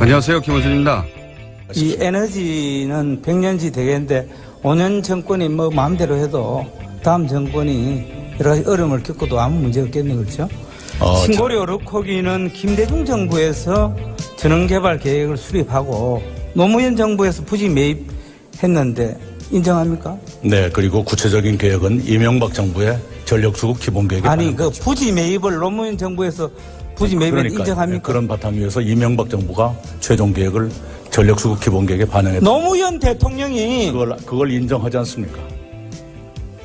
안녕하세요. 김원준입니다. 이 에너지는 100년지 되겠는데 5년 정권이 뭐 마음대로 해도 다음 정권이 여러 가지 어려움을 겪어도 아무 문제 없겠네, 그렇죠? 신고리 르코기는 김대중 정부에서 전원개발 계획을 수립하고 노무현 정부에서 부지 매입했는데 인정합니까? 네, 그리고 구체적인 계획은 이명박 정부의 전력수급 기본계획에 아니, 그 부지 매입을 노무현 정부에서 부지 매입을 인정합니까? 그런 바탕 위에서 이명박 정부가 최종 계획을 전력수급 기본계획에 반영했다. 노무현 대통령이 그걸 인정하지 않습니까?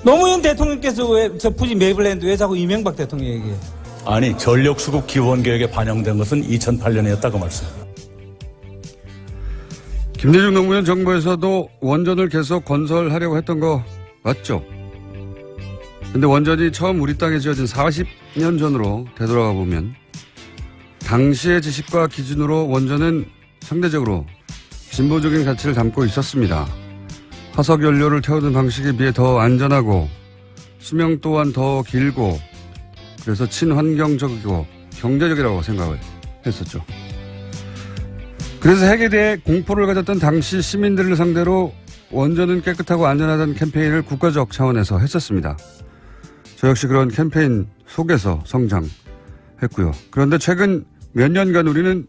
노무현 대통령께서 왜 저 부지 매입을 했는데 왜 자꾸 이명박 대통령 얘기해요? 아니, 전력수급 기본계획에 반영된 것은 2008년이었다고 말씀합니다. 김대중 노무현 정부에서도 원전을 계속 건설하려고 했던 거 맞죠? 근데 원전이 처음 우리 땅에 지어진 40년 전으로 되돌아가 보면 당시의 지식과 기준으로 원전은 상대적으로 진보적인 가치를 담고 있었습니다. 화석 연료를 태우는 방식에 비해 더 안전하고 수명 또한 더 길고 그래서 친환경적이고 경제적이라고 생각을 했었죠. 그래서 핵에 대해 공포를 가졌던 당시 시민들을 상대로 원전은 깨끗하고 안전하다는 캠페인을 국가적 차원에서 했었습니다. 저 역시 그런 캠페인 속에서 성장했고요. 그런데 최근 몇 년간 우리는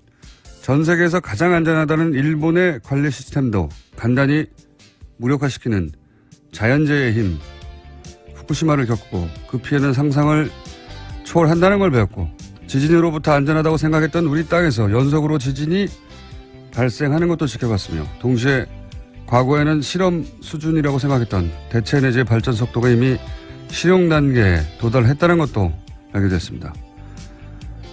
전 세계에서 가장 안전하다는 일본의 관리 시스템도 간단히 무력화시키는 자연재해의 힘, 후쿠시마를 겪고 그 피해는 상상을 초월한다는 걸 배웠고 지진으로부터 안전하다고 생각했던 우리 땅에서 연속으로 지진이 발생하는 것도 지켜봤으며 동시에 과거에는 실험 수준이라고 생각했던 대체에너지 발전 속도가 이미 실용 단계에 도달했다는 것도 알게 됐습니다.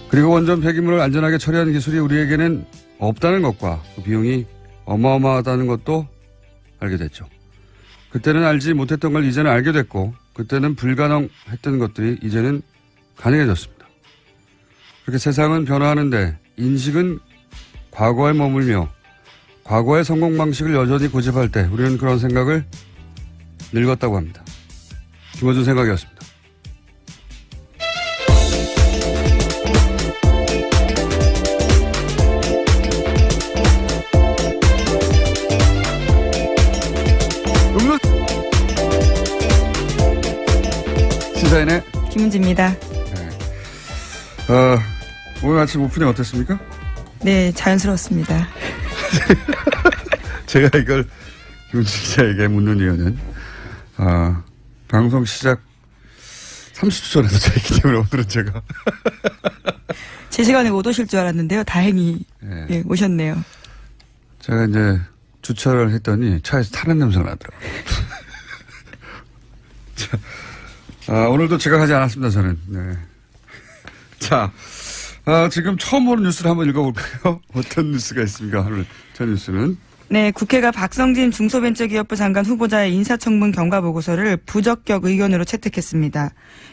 그리고 원전 폐기물을 안전하게 처리하는 기술이 우리에게는 없다는 것과 그 비용이 어마어마하다는 것도 알게 됐죠. 그때는 알지 못했던 걸 이제는 알게 됐고 그때는 불가능했던 것들이 이제는 가능해졌습니다. 그렇게 세상은 변화하는데 인식은 과거에 머물며 과거의 성공 방식을 여전히 고집할 때 우리는 그런 생각을 늙었다고 합니다. 김어준 생각이었습니다. 시사인의 김은지입니다. 네. 오늘 아침 오프닝 어땠습니까? 네, 자연스러웠습니다. 제가 이걸 김은지 기자에게 묻는 이유는 방송 시작 30초 전에 도착했기 때문에 오늘은 제가 제 시간에 못 오실 줄 알았는데요. 다행히 네. 네, 오셨네요. 제가 이제 주차를 했더니 차에서 타는 냄새가 나더라고요. 자, 오늘도 제가 하지 않았습니다, 저는. 네. 자, 지금 처음 보는 뉴스를 한번 읽어볼까요? 어떤 뉴스가 있습니까? 오늘 첫 뉴스는. 네, 국회가 박성진 중소벤처기업부 장관 후보자의 인사청문 경과보고서를 부적격 의견으로 채택했습니다.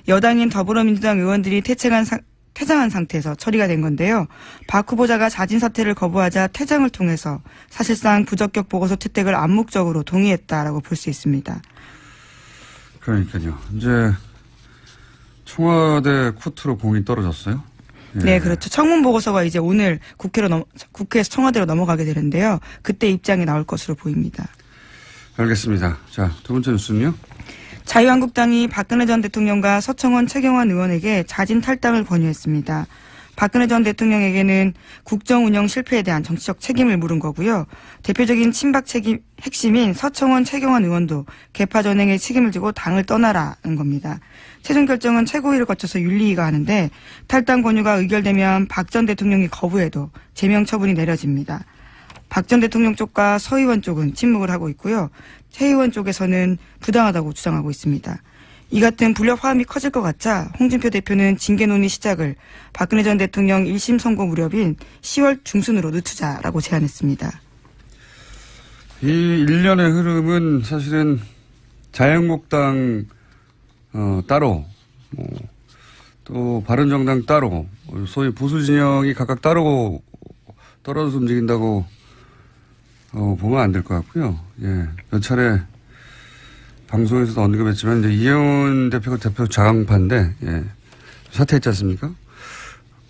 여당인 더불어민주당 의원들이 퇴장한 상태에서 처리가 된 건데요. 박 후보자가 자진 사퇴를 거부하자 퇴장을 통해서 사실상 부적격 보고서 채택을 암묵적으로 동의했다라고 볼 수 있습니다. 그러니까요. 이제 청와대 코트로 공이 떨어졌어요? 예. 네, 그렇죠. 청문 보고서가 이제 오늘 국회에서 청와대로 넘어가게 되는데요. 그때 입장이 나올 것으로 보입니다. 알겠습니다. 자, 두 번째 뉴스는요? 자유한국당이 박근혜 전 대통령과 서청원 최경환 의원에게 자진 탈당을 권유했습니다. 박근혜 전 대통령에게는 국정 운영 실패에 대한 정치적 책임을 물은 거고요. 대표적인 친박 핵심인 서청원 최경환 의원도 개파 전행에 책임을 지고 당을 떠나라는 겁니다. 최종 결정은 최고위를 거쳐서 윤리위가 하는데 탈당 권유가 의결되면 박 전 대통령이 거부해도 제명 처분이 내려집니다. 박 전 대통령 쪽과 서 의원 쪽은 침묵을 하고 있고요. 최 의원 쪽에서는 부당하다고 주장하고 있습니다. 이 같은 불협 화음이 커질 것 같자 홍준표 대표는 징계 논의 시작을 박근혜 전 대통령 1심 선고 무렵인 10월 중순으로 늦추자라고 제안했습니다. 이 일련의 흐름은 사실은 자유한국당 따로 또 바른정당 따로 소위 보수 진영이 각각 따로 떨어져서 움직인다고 보면 안 될 것 같고요. 예, 몇 차례 방송에서도 언급했지만 이제 이혜원 대표가 대표 자강파인데 예, 사퇴했지 않습니까?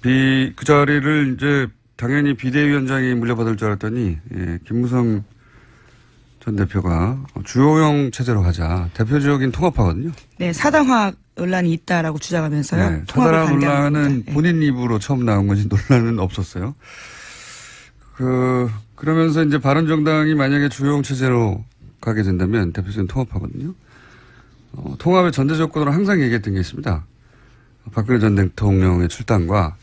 그 자리를 이제 당연히 비대위원장이 물려받을 줄 알았더니 김무성 전 대표가 주호영 체제로 가자. 대표적인 통합파거든요. 네, 사당화 논란이 있다라고 주장하면서요. 네, 통합을 사당화 반대하는 논란은 겁니다. 본인 입으로 처음 나온 거지 논란은 없었어요. 그러면서 이제 바른정당이 만약에 주호영 체제로 가게 된다면 대표적인 통합파거든요. 통합의 전제 조건으로 항상 얘기했던 게 있습니다. 박근혜 전 대통령의 출당과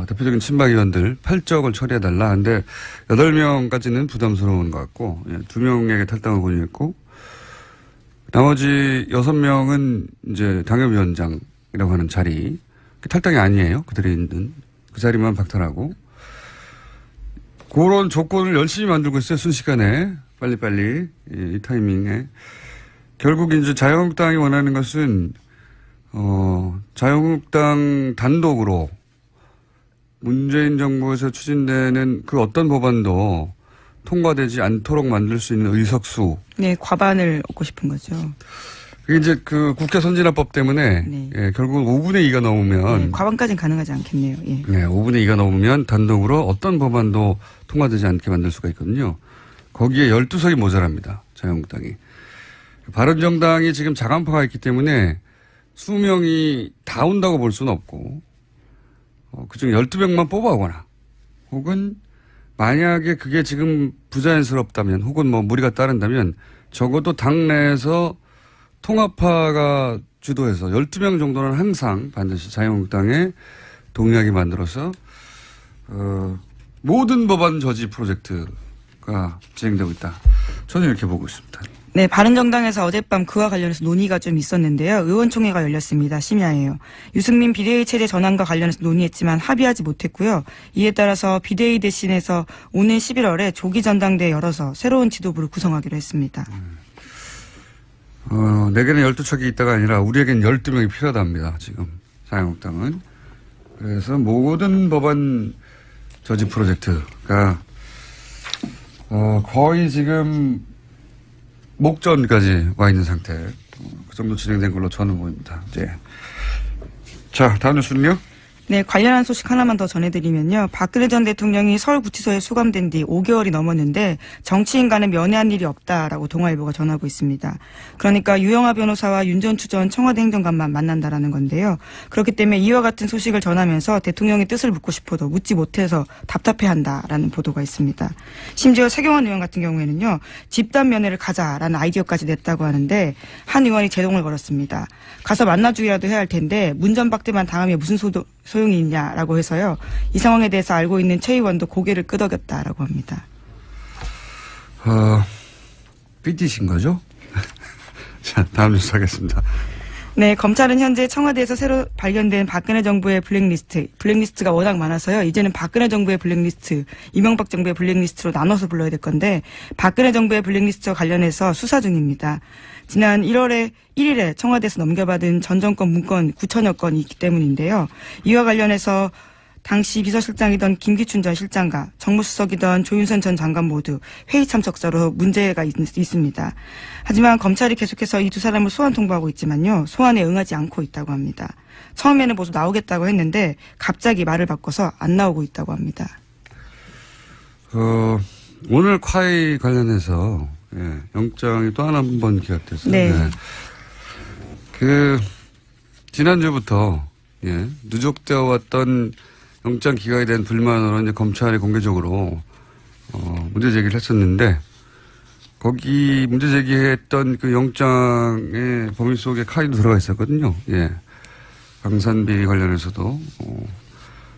대표적인 친박 의원들 8적을 처리해달라. 근데 8명까지는 부담스러운 것 같고 2명에게 탈당을 권유했고 나머지 6명은 이제 당협위원장이라고 하는 자리 탈당이 아니에요. 그들이 있는 그 자리만 박탈하고 그런 조건을 열심히 만들고 있어요. 순식간에 빨리빨리 이 타이밍에 결국 이제 자유한국당이 원하는 것은 자유한국당 단독으로 문재인 정부에서 추진되는 그 어떤 법안도 통과되지 않도록 만들 수 있는 의석수. 네, 과반을 얻고 싶은 거죠. 그게 이제 그 국회 선진화법 때문에 네. 결국 5분의 2가 넘으면 네, 과반까지는 가능하지 않겠네요. 예. 네, 5분의 2가 넘으면 단독으로 어떤 법안도 통과되지 않게 만들 수가 있거든요. 거기에 12석이 모자랍니다. 자유한국당이. 바른정당이 지금 자간파가 있기 때문에 수명이 다 온다고 볼 수는 없고 그중에 12명만 뽑아오거나 혹은 만약에 그게 지금 부자연스럽다면 혹은 뭐 무리가 따른다면 적어도 당내에서 통합파가 주도해서 12명 정도는 항상 반드시 자유한국당에 동의하게 만들어서 모든 법안 저지 프로젝트가 진행되고 있다. 저는 이렇게 보고 있습니다. 네, 바른정당에서 어젯밤 그와 관련해서 논의가 좀 있었는데요. 의원총회가 열렸습니다. 심야에요. 유승민 비대위 체제 전환과 관련해서 논의했지만 합의하지 못했고요. 이에 따라서 비대위 대신해서 오는 11월에 조기 전당대회 열어서 새로운 지도부를 구성하기로 했습니다. 내게는 12척이 있다가 아니라 우리에겐 12명이 필요하답니다. 지금 자유한국당은. 그래서 모든 법안 저지 프로젝트가 거의 지금 목전까지 와 있는 상태. 그 정도 진행된 걸로 저는 보입니다. 이제. 자, 다음 뉴스는요? 네, 관련한 소식 하나만 더 전해드리면요. 박근혜 전 대통령이 서울구치소에 수감된 뒤 5개월이 넘었는데 정치인과는 면회한 일이 없다라고 동아일보가 전하고 있습니다. 그러니까 유영하 변호사와 윤 전 추전 청와대 행정관만 만난다라는 건데요. 그렇기 때문에 이와 같은 소식을 전하면서 대통령의 뜻을 묻고 싶어도 묻지 못해서 답답해한다라는 보도가 있습니다. 심지어 최경환 의원 같은 경우에는요. 집단 면회를 가자라는 아이디어까지 냈다고 하는데 한 의원이 제동을 걸었습니다. 가서 만나주기라도 해야 할 텐데 문전박대만 당하면 무슨 소용이 있냐라고 해서요. 이 상황에 대해서 알고 있는 최 의원도 고개를 끄덕였다라고 합니다. 삐디신 거죠? 자, 다음 뉴스 하겠습니다. 네, 검찰은 현재 청와대에서 새로 발견된 박근혜 정부의 블랙리스트가 워낙 많아서요. 이제는 박근혜 정부의 블랙리스트, 이명박 정부의 블랙리스트로 나눠서 불러야 될 건데 박근혜 정부의 블랙리스트와 관련해서 수사 중입니다. 지난 1일에 청와대에서 넘겨받은 전 정권 문건 9천여 건이 있기 때문인데요. 이와 관련해서 당시 비서실장이던 김기춘 전 실장과 정무수석이던 조윤선 전 장관 모두 회의 참석자로 문제가 있습니다. 하지만 검찰이 계속해서 이 두 사람을 소환 통보하고 있지만요. 소환에 응하지 않고 있다고 합니다. 처음에는 모두 나오겠다고 했는데 갑자기 말을 바꿔서 안 나오고 있다고 합니다. 오늘 콰이 관련해서 영장이 또 한 번 기각됐어요. 네. 지난주부터 누적되어 왔던 영장 기각에 대한 불만으로 이제 검찰이 공개적으로 문제 제기를 했었는데 거기 문제 제기했던 그 영장의 범위 속에 카이도 들어가 있었거든요. 강산비 관련해서도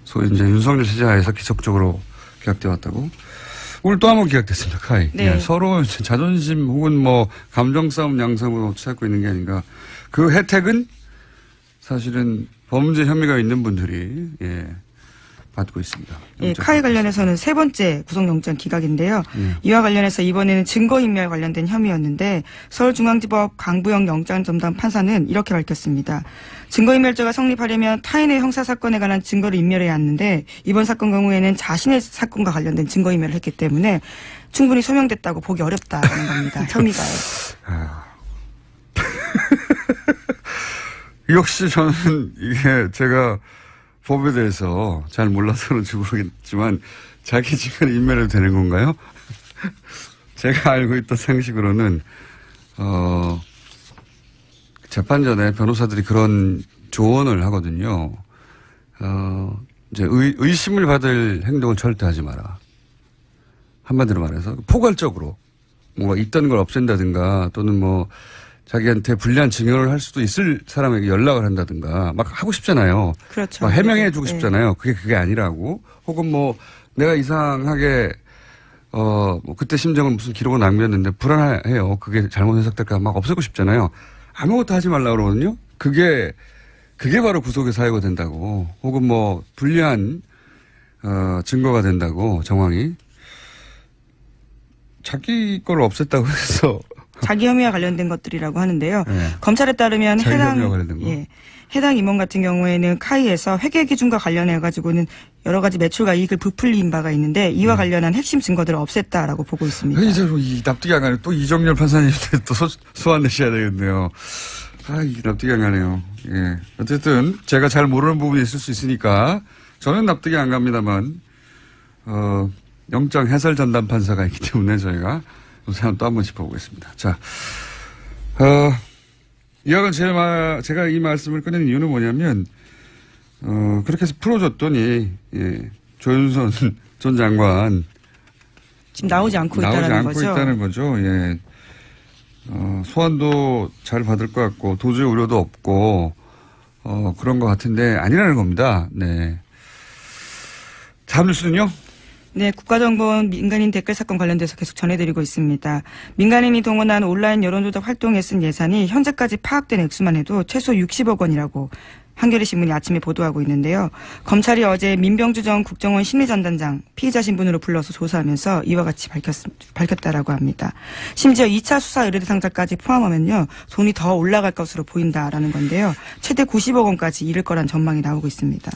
소위 이제 윤석열 체제하에서 기적적으로 기각되어 왔다고. 오늘 또 한 번 기각됐습니다. 카이. 네. 서로 자존심 혹은 뭐 감정 싸움 양상으로 찾고 있는 게 아닌가. 그 혜택은 사실은 범죄 혐의가 있는 분들이 받고 있습니다. 예, 카이 관련해서는 세 번째 구속영장 기각인데요. 이와 관련해서 이번에는 증거인멸 관련된 혐의였는데 서울중앙지법 강부영 영장전담 판사는 이렇게 밝혔습니다. 증거인멸죄가 성립하려면 타인의 형사사건에 관한 증거를 인멸해야 하는데 이번 사건 경우에는 자신의 사건과 관련된 증거인멸을 했기 때문에 충분히 소명됐다고 보기 어렵다는 겁니다. 혐의가요. 역시 저는 이게 제가 법에 대해서 잘 몰라서 그런지 모르겠지만 자기 직원을 인멸해도 되는 건가요? 제가 알고 있던 상식으로는 재판 전에 변호사들이 그런 조언을 하거든요. 이제 의심을 받을 행동을 절대 하지 마라. 한마디로 말해서 포괄적으로 뭔가 있던 걸 없앤다든가 또는 뭐 자기한테 불리한 증언을 할 수도 있을 사람에게 연락을 한다든가 막 하고 싶잖아요. 그렇죠. 막 해명해 주고 네. 싶잖아요. 그게 아니라고. 혹은 뭐 내가 이상하게 뭐 그때 심정은 무슨 기록을 남겼는데 불안해요. 그게 잘못 해석될까 막 없애고 싶잖아요. 아무것도 하지 말라고 그러거든요. 그게 바로 구속의 사유가 된다고. 혹은 뭐 불리한 증거가 된다고 정황이. 자기 걸 없앴다고 해서 자기 혐의와 관련된 것들이라고 하는데요. 네. 검찰에 따르면 자기 혐의와 관련된 거. 해당 임원 같은 경우에는 카이에서 회계 기준과 관련해 가지고는 여러 가지 매출과 이익을 부풀린 바가 있는데 이와 관련한 핵심 증거들을 없앴다라고 보고 있습니다. 이제 이 납득이 안 가네. 또 이정렬 판사님한테 또 소환 내셔야 되겠네요. 이 납득이 안 가네요. 예. 어쨌든 제가 잘 모르는 부분이 있을 수 있으니까 저는 납득이 안 갑니다만 영장 해설 전담 판사가 있기 때문에 저희가 이 사람 또 한번 짚어보겠습니다. 자, 이왕은 제가 이 말씀을 꺼낸 이유는 뭐냐면, 그렇게 해서 풀어줬더니, 조윤선 전 장관. 지금 나오지 않고 있다는 거죠. 예. 소환도 잘 받을 것 같고, 도저히 우려도 없고, 그런 것 같은데, 아니라는 겁니다. 네. 다음 뉴스는요? 네, 국가정보원 민간인 댓글 사건 관련돼서 계속 전해드리고 있습니다. 민간인이 동원한 온라인 여론조작 활동에 쓴 예산이 현재까지 파악된 액수만 해도 최소 60억 원이라고 한겨레 신문이 아침에 보도하고 있는데요. 검찰이 어제 민병주 전 국정원 심리전단장 피의자 신분으로 불러서 조사하면서 이와 같이 밝혔다라고 합니다. 심지어 2차 수사 의뢰대상자까지 포함하면요. 돈이 더 올라갈 것으로 보인다라는 건데요. 최대 90억 원까지 이를 거란 전망이 나오고 있습니다.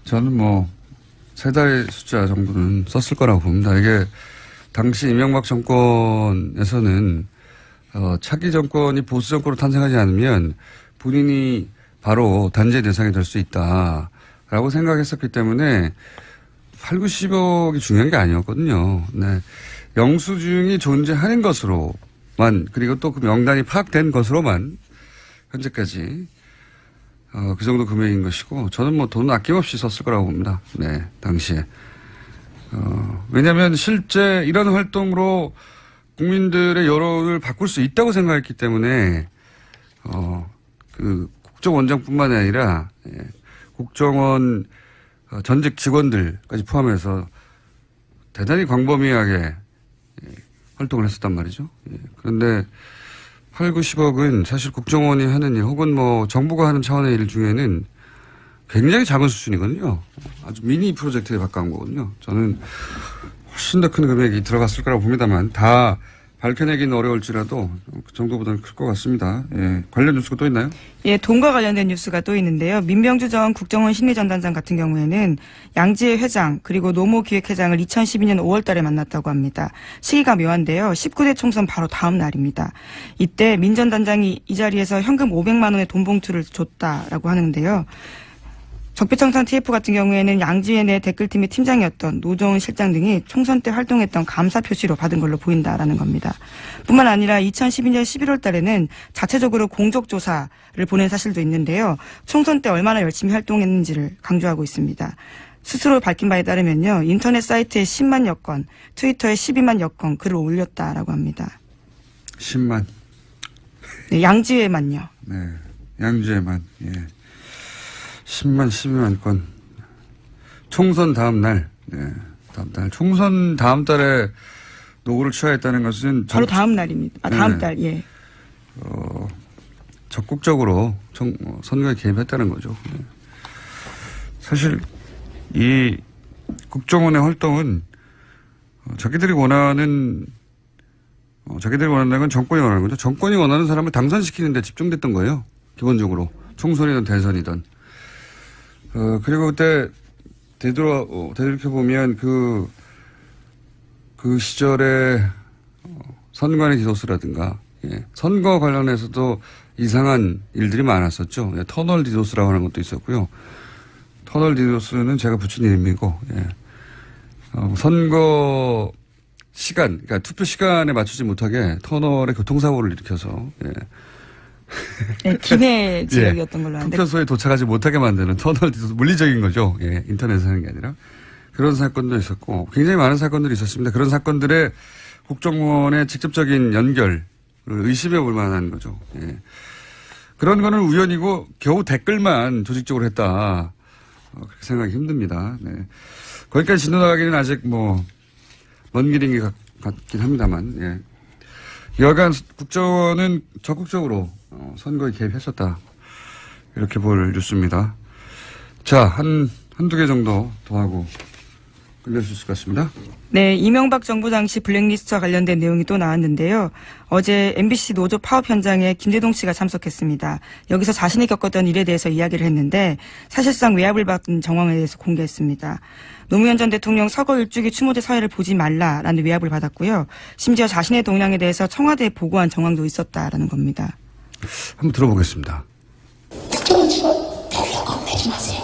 저는 세 달 숫자 정도는 썼을 거라고 봅니다. 이게 당시 이명박 정권에서는 차기 정권이 보수 정권으로 탄생하지 않으면 본인이 바로 단죄 대상이 될 수 있다라고 생각했었기 때문에 8, 90억이 중요한 게 아니었거든요. 네. 영수증이 존재하는 것으로만 그리고 또 그 명단이 파악된 것으로만 현재까지 그 정도 금액인 것이고, 저는 돈은 아낌없이 썼을 거라고 봅니다. 네, 당시에. 왜냐면 실제 이런 활동으로 국민들의 여론을 바꿀 수 있다고 생각했기 때문에, 그 국정원장뿐만이 아니라, 국정원 전직 직원들까지 포함해서 대단히 광범위하게 활동을 했었단 말이죠. 그런데 8, 90억은 사실 국정원이 하는 일 혹은 정부가 하는 차원의 일 중에는 굉장히 작은 수준이거든요. 아주 미니 프로젝트에 가까운 거거든요. 저는 훨씬 더 큰 금액이 들어갔을 거라고 봅니다만 다 밝혀내기는 어려울지라도 그 정도보다는 클 것 같습니다. 예. 관련 뉴스가 또 있나요? 예, 돈과 관련된 뉴스가 또 있는데요. 민병주 전 국정원 심리전단장 같은 경우에는 양지혜 회장 그리고 노모 기획회장을 2012년 5월 달에 만났다고 합니다. 시기가 묘한데요. 19대 총선 바로 다음 날입니다. 이때 민 전 단장이 이 자리에서 현금 500만 원의 돈 봉투를 줬다라고 하는데요. 적폐청산 TF 같은 경우에는 양지혜 내 댓글팀의 팀장이었던 노정은 실장 등이 총선 때 활동했던 감사 표시로 받은 걸로 보인다라는 겁니다. 뿐만 아니라 2012년 11월 달에는 자체적으로 공적조사를 보낸 사실도 있는데요. 총선 때 얼마나 열심히 활동했는지를 강조하고 있습니다. 스스로 밝힌 바에 따르면요. 인터넷 사이트에 10만여 건, 트위터에 12만여 건 글을 올렸다라고 합니다. 10만. 네, 양지혜만요. 네, 양지혜만. 예. 10만, 12만 건. 총선 다음 날. 네, 다음 달. 총선 다음 달에 노고를 취하했다는 것은. 바로 다음 날입니다. 다음 달, 예. 적극적으로 선거에 개입했다는 거죠. 네. 사실, 이 국정원의 활동은 자기들이 원하는 건 정권이 원하는 거죠. 정권이 원하는 사람을 당선시키는 데 집중됐던 거예요. 기본적으로. 총선이든 대선이든. 그리고 그때 되돌이켜보면 그 시절에 선관위 디도스라든가, 예. 선거 관련해서도 이상한 일들이 많았었죠. 예. 터널 디도스라고 하는 것도 있었고요. 터널 디도스는 제가 붙인 이름이고, 예. 선거 시간, 그러니까 투표 시간에 맞추지 못하게 터널에 교통사고를 일으켜서, 예. 네, 기내 지역이었던 걸로 아는데. 투표소에 도착하지 못하게 만드는 터널 디도스, 물리적인 거죠. 예. 인터넷에 하는 게 아니라. 그런 사건도 있었고, 굉장히 많은 사건들이 있었습니다. 그런 사건들의 국정원의 직접적인 연결을 의심해 볼 만한 거죠. 예. 그런 거는 우연이고 겨우 댓글만 조직적으로 했다. 그렇게 생각하기 힘듭니다. 네. 거기까지 진도 나가기는 아직 먼 길인 것 같긴 합니다만, 예. 여간 국정원은 적극적으로 선거에 개입했었다. 이렇게 볼 뉴스입니다. 자, 한두 개 정도 더 하고 끝낼 수 있을 것 같습니다. 네, 이명박 정부 당시 블랙리스트와 관련된 내용이 또 나왔는데요. 어제 MBC 노조 파업 현장에 김대동 씨가 참석했습니다. 여기서 자신이 겪었던 일에 대해서 이야기를 했는데 사실상 외압을 받은 정황에 대해서 공개했습니다. 노무현 전 대통령 서거 일주기 추모제 사회를 보지 말라라는 외압을 받았고요. 심지어 자신의 동향에 대해서 청와대에 보고한 정황도 있었다라는 겁니다. 한번 들어보겠습니다. 국정원 직원 별로 겁내지 마세요.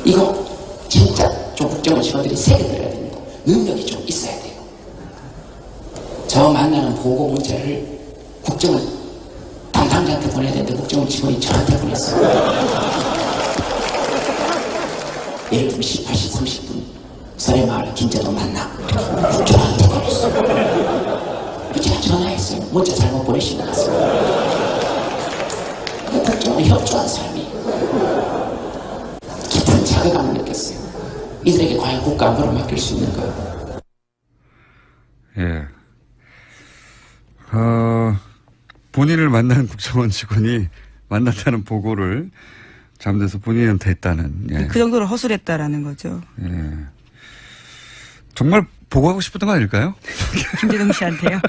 이거 진짜 좀 국정원 직원들이 세게 들어야 됩니다. 능력이 좀 있어야 돼요. 저 만나는 보고 문자를 국정원 담당자한테 보내야 되는데 국정원 직원이 저한테 보냈어요. 예를 들면 18시 30분 설해마을 김제도 만나 국정원한테 보냈어요. 제가 전화했어요. 문자 잘못 보내신 것 같습니다. 국정원에 협조한 사람이 깊은 자괴감을 느꼈어요. 이들에게 과연 국가 안보를 맡길 수 있는가? 예. 본인을 만난 국정원 직원이 만났다는 보고를 잠대서 본인한테 했다는. 예. 그 정도로 허술했다라는 거죠. 예. 정말 보고하고 싶었던 거 아닐까요? 김대동 씨한테요.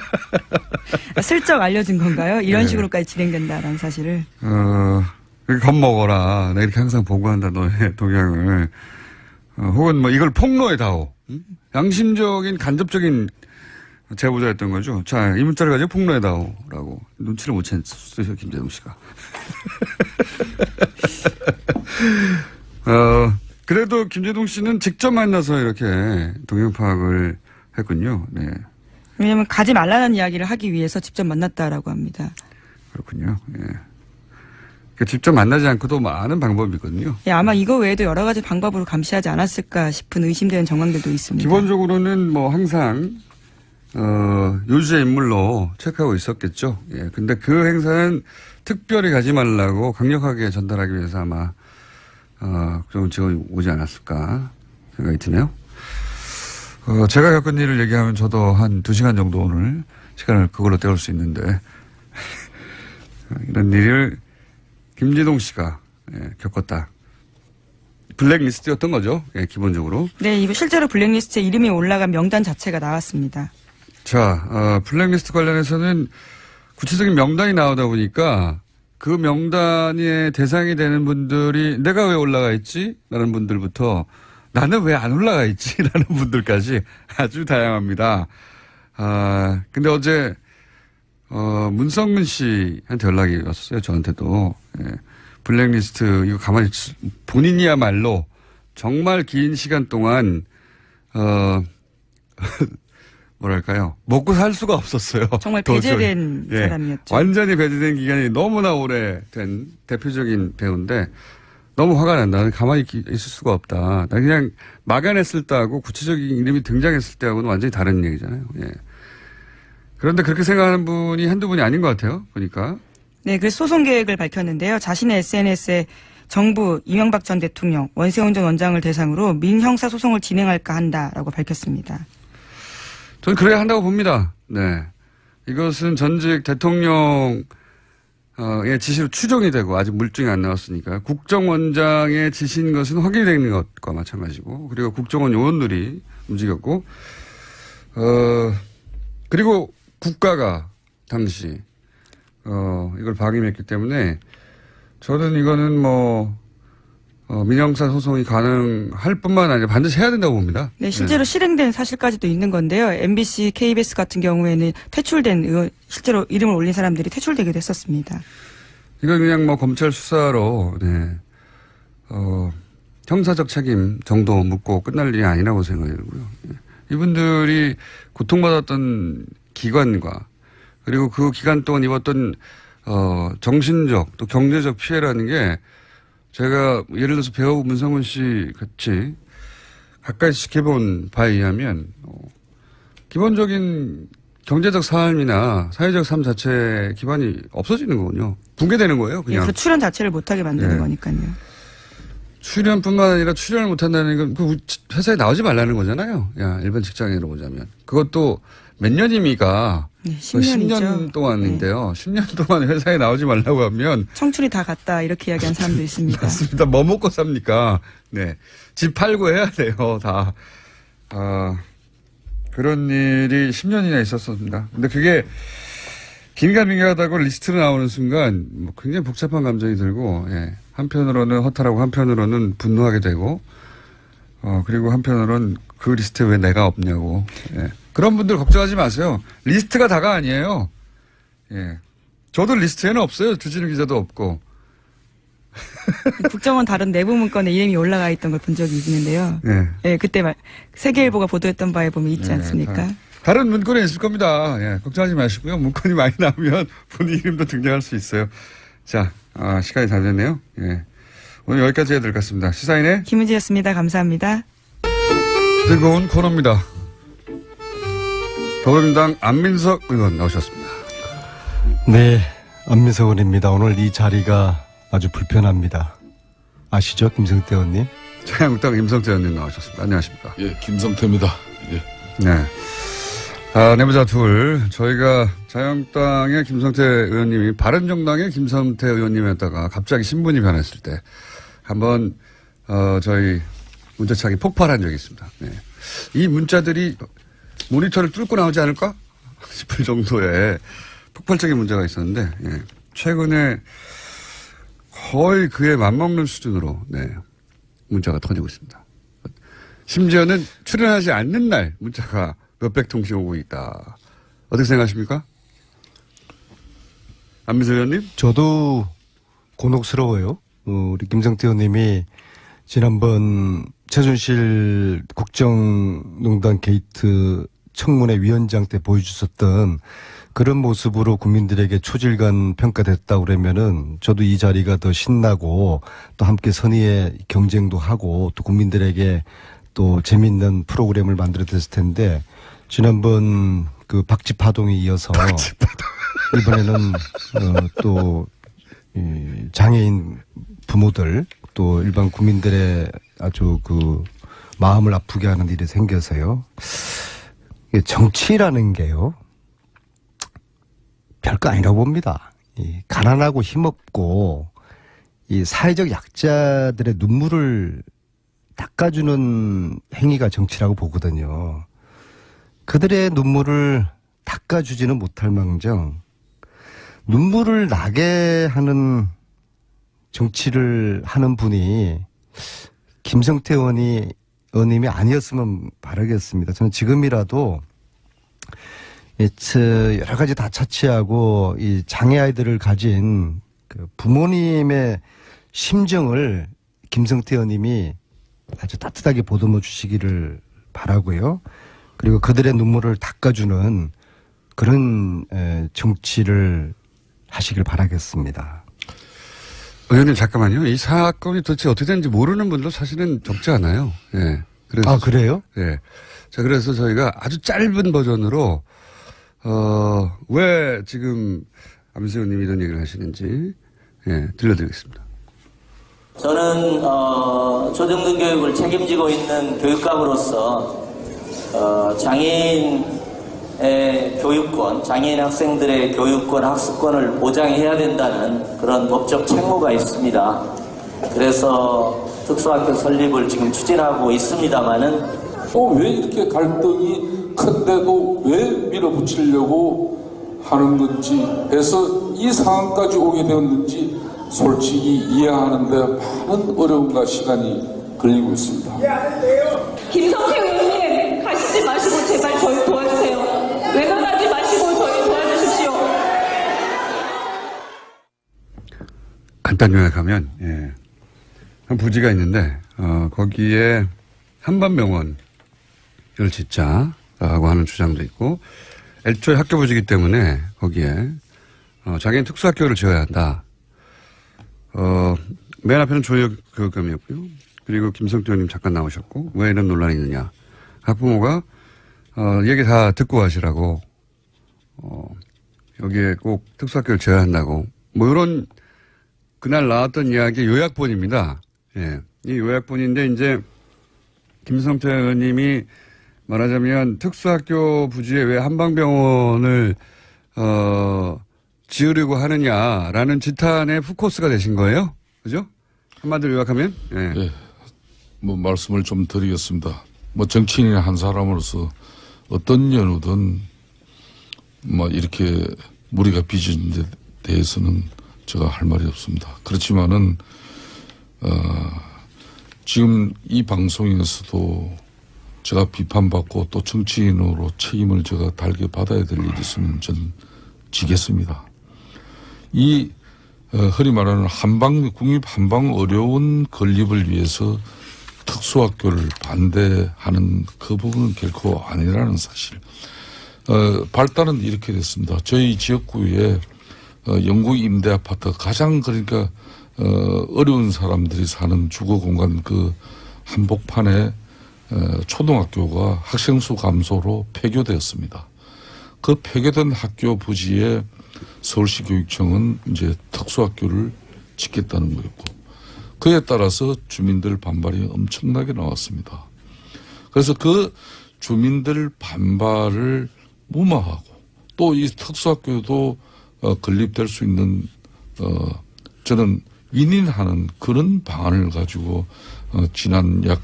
슬쩍 알려준 건가요? 이런 네. 식으로까지 진행된다라는 사실을. 이렇게 겁먹어라. 내가 이렇게 항상 보고한다, 너의 동향을. 혹은 이걸 폭로해다오. 양심적인, 간접적인 제보자였던 거죠. 자, 이 문자를 가지고 폭로해다오. 라고. 눈치를 못 챘어요, 김재동 씨가. 그래도 김재동 씨는 직접 만나서 이렇게 동향 파악을 했군요. 네. 왜냐하면 가지 말라는 이야기를 하기 위해서 직접 만났다라고 합니다. 그렇군요. 예. 그러니까 직접 만나지 않고도 많은 방법이 있거든요. 예, 아마 이거 외에도 여러 가지 방법으로 감시하지 않았을까 싶은 의심되는 정황들도 있습니다. 기본적으로는 항상 요주의 인물로 체크하고 있었겠죠. 예. 근데 그 행사는 특별히 가지 말라고 강력하게 전달하기 위해서 아마 그런 직원이 오지 않았을까 생각이 드네요. 제가 겪은 일을 얘기하면 저도 한 2시간 정도 오늘 시간을 그걸로 때울 수 있는데 이런 일을 김재동 씨가 겪었다. 블랙리스트였던 거죠. 예, 기본적으로. 네, 이거 실제로 블랙리스트에 이름이 올라간 명단 자체가 나왔습니다. 자, 블랙리스트 관련해서는 구체적인 명단이 나오다 보니까 그 명단의 대상이 되는 분들이 내가 왜 올라가 있지? 라는 분들부터 나는 왜 안 올라가 있지? 라는 분들까지 아주 다양합니다. 근데 어제, 문성근 씨한테 연락이 왔었어요. 저한테도. 예. 블랙리스트, 이거 가만히, 본인이야말로 정말 긴 시간 동안, 뭐랄까요. 먹고 살 수가 없었어요. 정말 배제된 예. 사람이었죠. 완전히 배제된 기간이 너무나 오래된 대표적인 배우인데 너무 화가 난다. 나는 가만히 있을 수가 없다. 나 그냥 막연했을 때하고 구체적인 이름이 등장했을 때하고는 완전히 다른 얘기잖아요. 예. 그런데 그렇게 생각하는 분이 한두 분이 아닌 것 같아요. 보니까. 네, 그래서 소송 계획을 밝혔는데요. 자신의 SNS에 정부 이명박 전 대통령 원세훈 전 원장을 대상으로 민형사 소송을 진행할까 한다라고 밝혔습니다. 저는 그래야 한다고 봅니다. 네. 이것은 전직 대통령의 지시로 추정이 되고 아직 물증이 안 나왔으니까 국정원장의 지시인 것은 확인되는 것과 마찬가지고 그리고 국정원 요원들이 움직였고 그리고 국가가 당시 이걸 방임했기 때문에 저는 이거는 민형사 소송이 가능할 뿐만 아니라 반드시 해야 된다고 봅니다. 네, 실제로 실행된 사실까지도 있는 건데요. MBC, KBS 같은 경우에는 퇴출된 의원, 실제로 이름을 올린 사람들이 퇴출되기도 했었습니다. 이건 그냥 검찰 수사로 형사적 책임 정도 묻고 끝날 일이 아니라고 생각이 들고요. 이분들이 고통받았던 기관과 그리고 그 기간 동안 입었던 정신적 또 경제적 피해라는 게 제가 예를 들어서 배우 문성훈 씨 같이 가까이 지켜본 바에 의하면 기본적인 경제적 삶이나 사회적 삶 자체 기반이 없어지는 거군요. 붕괴되는 거예요. 그냥. 그 출연 자체를 못하게 만드는 네. 거니까요. 출연뿐만 아니라 출연을 못한다는 건 그 회사에 나오지 말라는 거잖아요. 야, 일반 직장인으로 보자면. 그것도 몇 년입니까? 네, 10년이죠. 10년 동안인데요. 10년 동안 회사에 나오지 말라고 하면. 청춘이 다 갔다 이렇게 이야기한 사람도 있습니다. 맞습니다. 뭐 먹고 삽니까? 네. 집 팔고 해야 돼요. 다. 그런 일이 10년이나 있었습니다. 근데 그게 긴가민가하다고 리스트로 나오는 순간 뭐 굉장히 복잡한 감정이 들고, 예. 한편으로는 허탈하고 한편으로는 분노하게 되고, 그리고 한편으로는 그 리스트에 왜 내가 없냐고. 예. 그런 분들 걱정하지 마세요. 리스트가 다가 아니에요. 예. 저도 리스트에는 없어요. 주진우 기자도 없고. 국정원 다른 내부 문건에 이름이 올라가 있던 걸 본 적이 있는데요. 예. 예, 그때 세계일보가 보도했던 바에 보면 있지 않습니까? 다른 문건에 있을 겁니다. 예. 걱정하지 마시고요. 문건이 많이 나오면 본인 이름도 등장할 수 있어요. 자, 시간이 다 됐네요. 예. 오늘 여기까지 해야 될 것 같습니다. 시사인의 김은지였습니다. 감사합니다. 뜨거운 코너입니다. 더불어민주당 안민석 의원 나오셨습니다. 네, 안민석 의원입니다. 오늘 이 자리가 아주 불편합니다. 아시죠, 김성태 의원님? 자유한국당 김성태 의원님 나오셨습니다. 안녕하십니까? 예, 김성태입니다. 예. 네. 내부자 둘. 저희가 자유한국당의 김성태 의원님이 바른정당의 김성태 의원님이었다가 갑자기 신분이 변했을 때 한번 저희 문자창이 폭발한 적이 있습니다. 네. 이 문자들이 모니터를 뚫고 나오지 않을까 싶을 정도의 폭발적인 문제가 있었는데, 예. 최근에 거의 그에 맞먹는 수준으로, 네. 문자가 터지고 있습니다. 심지어는 출연하지 않는 날 문자가 몇백 통씩 오고 있다. 어떻게 생각하십니까? 안민석 의원님? 저도 곤혹스러워요. 우리 김성태 의원님이 지난번 최순실 국정농단 게이트 청문회 위원장 때 보여주셨던 그런 모습으로 국민들에게 초질간 평가됐다고 그러면은 저도 이 자리가 더 신나고 또 함께 선의의 경쟁도 하고 또 국민들에게 또 재미있는 프로그램을 만들어냈을 텐데 지난번 그 박쥐파동에 이어서 이번에는 또 장애인 부모들 또 일반 국민들의 아주 그 마음을 아프게 하는 일이 생겨서요. 정치라는 게요. 별거 아니라고 봅니다. 이 가난하고 힘없고 이 사회적 약자들의 눈물을 닦아주는 행위가 정치라고 보거든요. 그들의 눈물을 닦아주지는 못할 망정 눈물을 나게 하는 정치를 하는 분이 김성태 의원님이 아니었으면 바라겠습니다. 저는 지금이라도 여러 가지 다 차치하고 이 장애 아이들을 가진 그 부모님의 심정을 김성태 의원님이 아주 따뜻하게 보듬어 주시기를 바라고요. 그리고 그들의 눈물을 닦아주는 그런 정치를 하시길 바라겠습니다. 의원님 잠깐만요. 이 사건이 도대체 어떻게 되는지 모르는 분도 사실은 적지 않아요. 예. 그래서 그래요? 예. 자, 그래서 저희가 아주 짧은 버전으로 왜 지금 안민석 의원님이 이런 얘기를 하시는지 들려드리겠습니다. 저는 초등등 교육을 책임지고 있는 교육감으로서 장애인의 교육권, 장애인 학생들의 교육권, 학습권을 보장해야 된다는 그런 법적 책무가 있습니다. 그래서 특수학교 설립을 지금 추진하고 있습니다마는 왜 이렇게 갈등이 큰데도 왜 밀어붙이려고 하는 건지 해서 이 상황까지 오게 되었는지 솔직히 이해하는데 많은 어려움과 시간이 걸리고 있습니다. 김성태 의원님 가시지 마시고 제발 저희 도와주세요. 외면하지 마시고 저희 도와주십시오. 간단 요약하면 한 부지가 있는데 거기에 한반병원을 짓자라고 하는 주장도 있고 애초에 학교 부지이기 때문에 거기에 자기는 특수학교를 지어야 한다. 맨 앞에는 조혁교육감이었고요. 그리고 김성태 의원님 잠깐 나오셨고 왜 이런 논란이 있느냐. 학부모가 얘기 다 듣고 하시라고 여기에 꼭 특수학교를 지어야 한다고 뭐 이런 그날 나왔던 이야기 요약본입니다. 예. 이 요약본인데 이제 김성태 의원님이 말하자면 특수학교 부지에 왜 한방병원을 지으려고 하느냐라는 지탄의 후코스가 되신 거예요. 그죠? 한마디로 요약하면? 예. 네. 뭐 말씀을 좀 드리겠습니다. 뭐 정치인의 한 사람으로서 어떤 연우든 뭐 이렇게 무리가 빚은 데 대해서는 제가 할 말이 없습니다. 그렇지만은 지금 이 방송에서도 제가 비판받고 또 정치인으로 책임을 제가 달게 받아야 될 일이 있으면 전 지겠습니다. 이 흔히 말하는 국립 한방 어려운 건립을 위해서 특수학교를 반대하는 그 부분은 결코 아니라는 사실. 발단은 이렇게 됐습니다. 저희 지역구에 영구 임대 아파트 가장 그러니까 어려운 사람들이 사는 주거 공간 그 한복판에 초등학교가 학생 수 감소로 폐교되었습니다. 그 폐교된 학교 부지에 서울시 교육청은 이제 특수학교를 짓겠다는 거였고 그에 따라서 주민들 반발이 엄청나게 나왔습니다. 그래서 그 주민들 반발을 무마하고 또 이 특수학교도 건립될 수 있는 저는 윈윈하는 그런 방안을 가지고 지난 약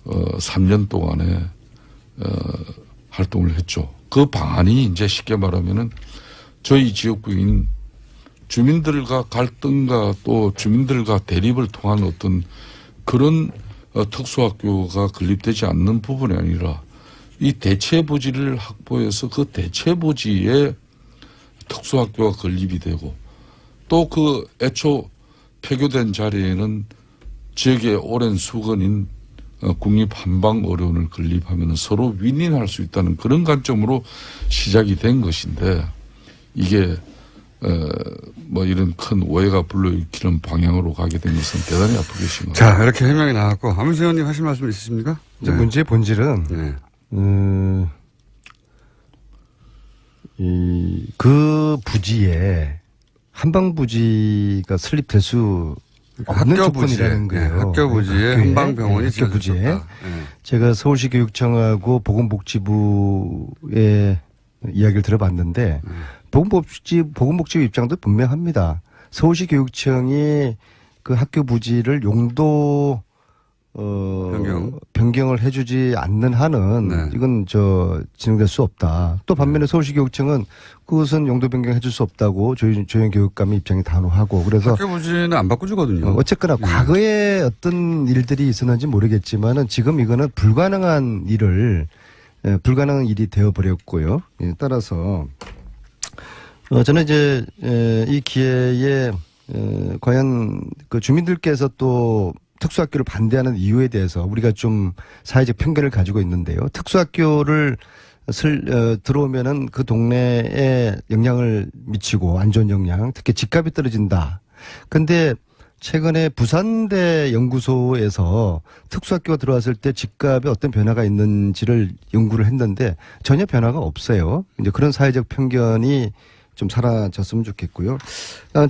3년 동안에 활동을 했죠. 그 방안이 이제 쉽게 말하면은 저희 지역구인 주민들과 갈등과 또 주민들과 대립을 통한 어떤 그런 특수학교가 건립되지 않는 부분이 아니라 이 대체 부지를 확보해서 그 대체 부지에 특수학교가 건립이 되고 또 그 애초 폐교된 자리에는 지역의 오랜 수건인 국립 한방어려운을 건립하면 서로 윈윈할 수 있다는 그런 관점으로 시작이 된 것인데 이게 뭐 이런 큰 오해가 불러일으키는 방향으로 가게 된 것은 대단히 아프게 심합니다. 자, 이렇게 해명이 나왔고 안민석 의원님 하실 말씀 있으십니까? 네. 문제의 본질은 네. 그 부지에 한방 부지가 설립될 수 없는 조건이라는 거예요. 네, 학교 부지에 한방병원이 학교 부지에 네. 제가 서울시 교육청하고 보건복지부의 이야기를 들어봤는데 보건복지부 입장도 분명합니다. 서울시 교육청이 그 학교 부지를 용도 변경을 해주지 않는 한은 네. 이건 진행될 수 없다. 또 반면에 서울시 교육청은 그것은 용도 변경해줄 수 없다고 조영 교육감의 입장이 단호하고 그래서 학교 부지는 안 바꿔주거든요. 어쨌거나 과거에 어떤 일들이 있었는지 모르겠지만은 지금 이거는 불가능한 일이 되어버렸고요. 따라서 저는 이제 이 기회에 과연 그 주민들께서 또 특수학교를 반대하는 이유에 대해서 우리가 좀 사회적 편견을 가지고 있는데요. 특수학교를 들어오면은 그 동네에 영향을 미치고 안 좋은 영향, 특히 집값이 떨어진다. 근데 최근에 부산대 연구소에서 특수학교가 들어왔을 때 집값에 어떤 변화가 있는지를 연구를 했는데 전혀 변화가 없어요. 이제 그런 사회적 편견이 좀 사라졌으면 좋겠고요.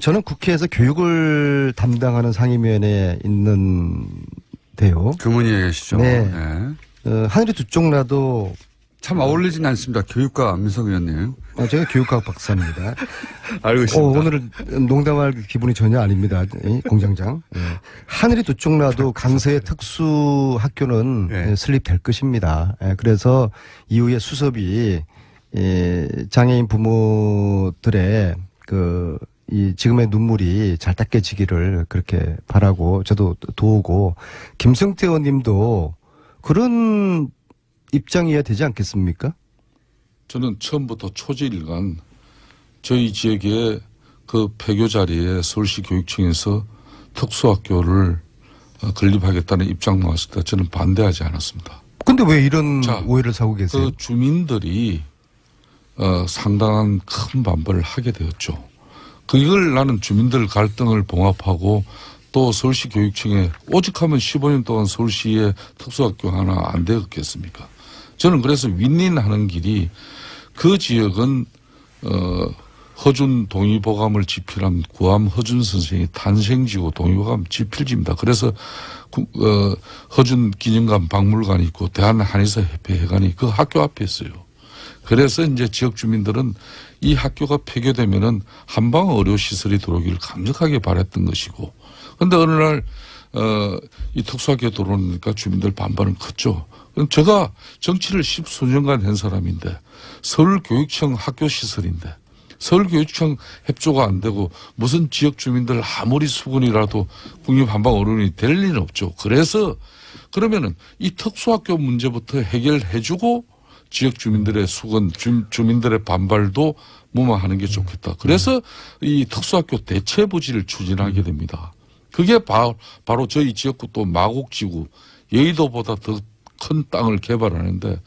저는 국회에서 교육을 담당하는 상임위원회에 있는데요. 교문위에 계시죠. 네. 네. 하늘이 두 쪽 나도 참 어울리진 않습니다. 교육과 안민석 의원님. 제가 교육학 박사입니다. 알고 있습니다. 오늘은 농담할 기분이 전혀 아닙니다. 공장장. 하늘이 두 쪽 나도 강서의 특수학교는 설립될 것입니다. 그래서 이후에 수습이 장애인 부모들의 이 지금의 눈물이 잘 닦여지기를 그렇게 바라고 저도 도우고 김성태 의원님도 그런 입장이어야 되지 않겠습니까? 저는 처음부터 초지일간 저희 지역의 그 폐교 자리에 서울시 교육청에서 특수학교를 건립하겠다는 입장 나왔을 때 저는 반대하지 않았습니다. 근데 왜 이런 오해를 사고 계세요? 그 주민들이 상당한 큰 반발을 하게 되었죠. 그걸 나는 주민들 갈등을 봉합하고 또 서울시 교육청에 오직하면 15년 동안 서울시에 특수학교 하나 안 되었겠습니까? 저는 그래서 윈윈하는 길이 그 지역은 허준 동의보감을 집필한 구암 허준 선생의 탄생지고 동의보감 집필지입니다. 그래서 허준 기념관 박물관이 있고 대한한의사협회회관이 그 학교 앞에 있어요. 그래서 이제 지역 주민들은 이 학교가 폐교되면은 한방 의료시설이 들어오기를 강력하게 바랬던 것이고, 그런데 어느 날 이 특수학교 들어오니까 주민들 반발은 컸죠. 제가 정치를 10수년간 한 사람인데 서울교육청 학교시설인데 서울교육청 협조가 안 되고 무슨 지역 주민들 아무리 수군이라도 국립한방 어른이 될 리는 없죠. 그래서 그러면은 이 특수학교 문제부터 해결해주고 지역 주민들의 수건, 주민들의 반발도 무마하는 게 좋겠다. 그래서 이 특수학교 대체 부지를 추진하게 됩니다. 그게 바로 저희 지역구 또 마곡지구 여의도보다 더 큰 땅을 개발하는데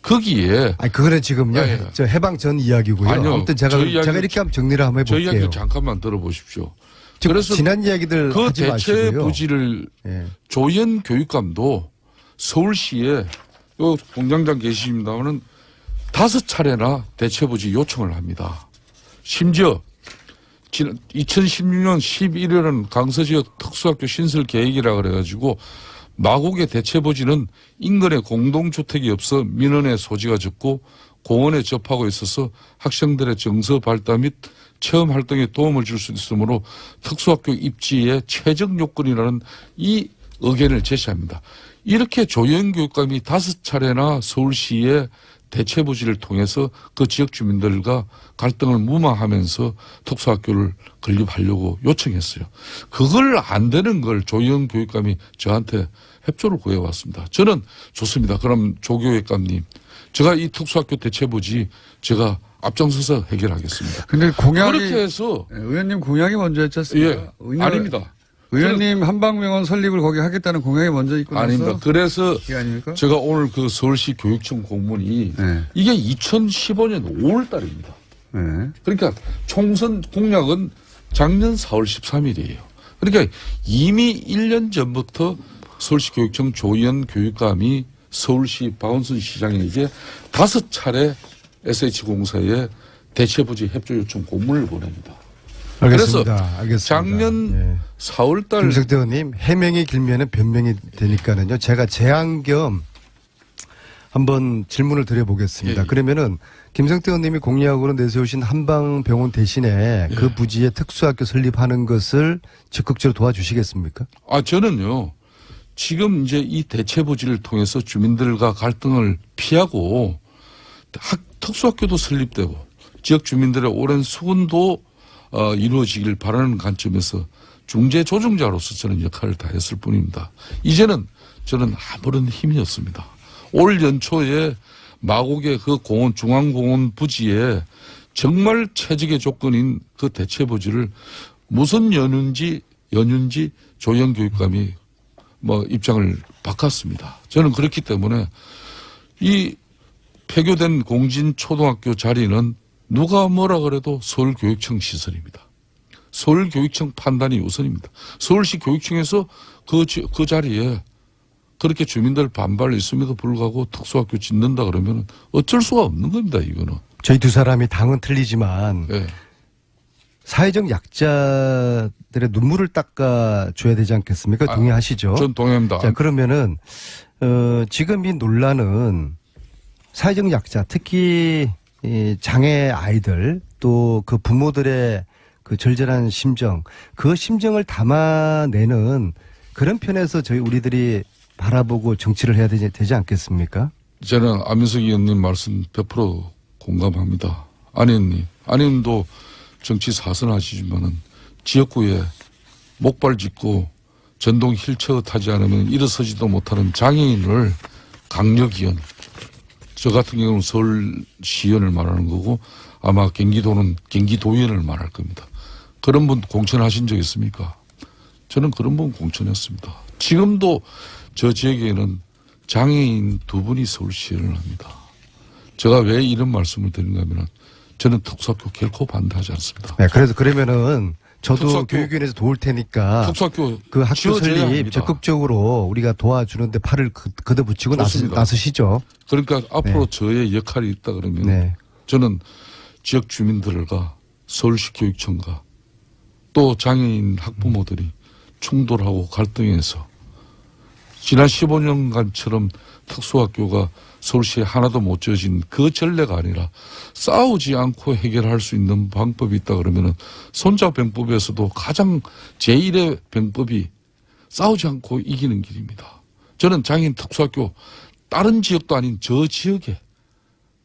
거기에 그거는 지금요. 저 해방 전 이야기고요. 아니요. 아무튼 제가 이렇게 한번 정리를 한번 해볼게요. 저희 이야기 잠깐만 들어보십시오. 그래서 지난 이야기들 그 하지 대체 마시고요. 부지를 조현 교육감도 서울시에 요 공장장 계십니다마는 5차례나 대체 부지 요청을 합니다. 심지어 2016년 11월은 강서지역 특수학교 신설 계획이라 그래가지고 마곡의 대체부지는 인근에 공동주택이 없어 민원의 소지가 적고 공원에 접하고 있어서 학생들의 정서 발달 및 체험 활동에 도움을 줄 수 있으므로 특수학교 입지의 최적 요건이라는 이 의견을 제시합니다. 이렇게 조현 교육감이 5차례나 서울시의 대체부지를 통해서 그 지역 주민들과 갈등을 무마하면서 특수학교를 건립하려고 요청했어요. 그걸 안 되는 걸 조영 교육감이 저한테 협조를 구해왔습니다. 저는 좋습니다. 그럼 조 교육감님, 제가 이 특수학교 대체부지 제가 앞장서서 해결하겠습니다. 근데 공약이 그렇게 해서 의원님 공약이 먼저 했지 않습니까? 아닙니다. 의원님 한방병원 설립을 거기 하겠다는 공약이 먼저 있고 나서 아닙니다. 그래서 이게 아닙니까? 제가 오늘 그 서울시 교육청 공문이 이게 2015년 5월 달입니다. 그러니까 총선 공약은 작년 4월 13일이에요. 그러니까 이미 1년 전부터 서울시 교육청 조현 교육감이 서울시 박원순 시장에게 5차례 SH공사에 대체부지 협조 요청 공문을 보냅니다. 알겠습니다. 그래서 알겠습니다. 작년 4월달 김성태 의원님 해명이 길면은 변명이 되니까는요. 제가 제안 겸 한번 질문을 드려보겠습니다. 그러면은 김성태 의원님이 공약으로 내세우신 한방병원 대신에 그 부지에 특수학교 설립하는 것을 적극적으로 도와주시겠습니까? 저는요. 지금 이제 이 대체부지를 통해서 주민들과 갈등을 피하고 특수학교도 설립되고 지역 주민들의 오랜 수군도 이루어지길 바라는 관점에서 중재 조정자로서 저는 역할을 다했을 뿐입니다. 이제는 저는 아무런 힘이 없습니다. 올 연초에 마곡의 그 공원, 중앙공원 부지에 정말 최적의 조건인 그 대체부지를 무슨 연유인지 조영 교육감이 입장을 바꿨습니다. 저는 그렇기 때문에 이 폐교된 공진초등학교 자리는 누가 뭐라 그래도 서울교육청 시설입니다. 서울교육청 판단이 우선입니다. 서울시 교육청에서 그 자리에 그렇게 주민들 반발이 있음에도 불구하고 특수학교 짓는다 그러면 어쩔 수가 없는 겁니다, 이거는. 저희 두 사람이 당은 틀리지만 사회적 약자들의 눈물을 닦아줘야 되지 않겠습니까? 동의하시죠? 전 동의합니다. 자, 그러면은 지금 이 논란은 사회적 약자, 특히 이 장애 아이들 또 그 부모들의 그 절절한 심정, 그 심정을 담아내는 그런 편에서 우리들이 바라보고 정치를 해야 되지 않겠습니까? 저는 안민석 의원님 말씀 100% 공감합니다. 안의원님도 정치 사선하시지만은 지역구에 목발 짚고 전동 휠체어 타지 않으면 일어서지도 못하는 장애인을 강력위원, 저 같은 경우는 서울시의원을 말하는 거고 아마 경기도는 경기도의원을 말할 겁니다. 그런 분 공천하신 적 있습니까? 저는 그런 분 공천했습니다. 지금도 저 지역에는 장애인 2분이 서울시를 합니다. 제가 왜 이런 말씀을 드리는가 하면 저는 특수학교 결코 반대하지 않습니다. 네, 그래서 그러면은 저도 특수학교, 교육위원회에서 도울 테니까 특수학교 그 학교 지어져야 설립 합니다. 적극적으로 우리가 도와주는데 팔을 걷어붙이고 좋습니다. 나서시죠. 그러니까 앞으로 네. 저의 역할이 있다 그러면 네. 저는 지역 주민들과 서울시 교육청과 또 장애인 학부모들이 충돌하고 갈등해서 지난 15년간처럼 특수학교가 서울시에 하나도 못 지어진 그 전례가 아니라 싸우지 않고 해결할 수 있는 방법이 있다 그러면은 손자병법에서도 가장 제1의 병법이 싸우지 않고 이기는 길입니다. 저는 장애인 특수학교 다른 지역도 아닌 저 지역에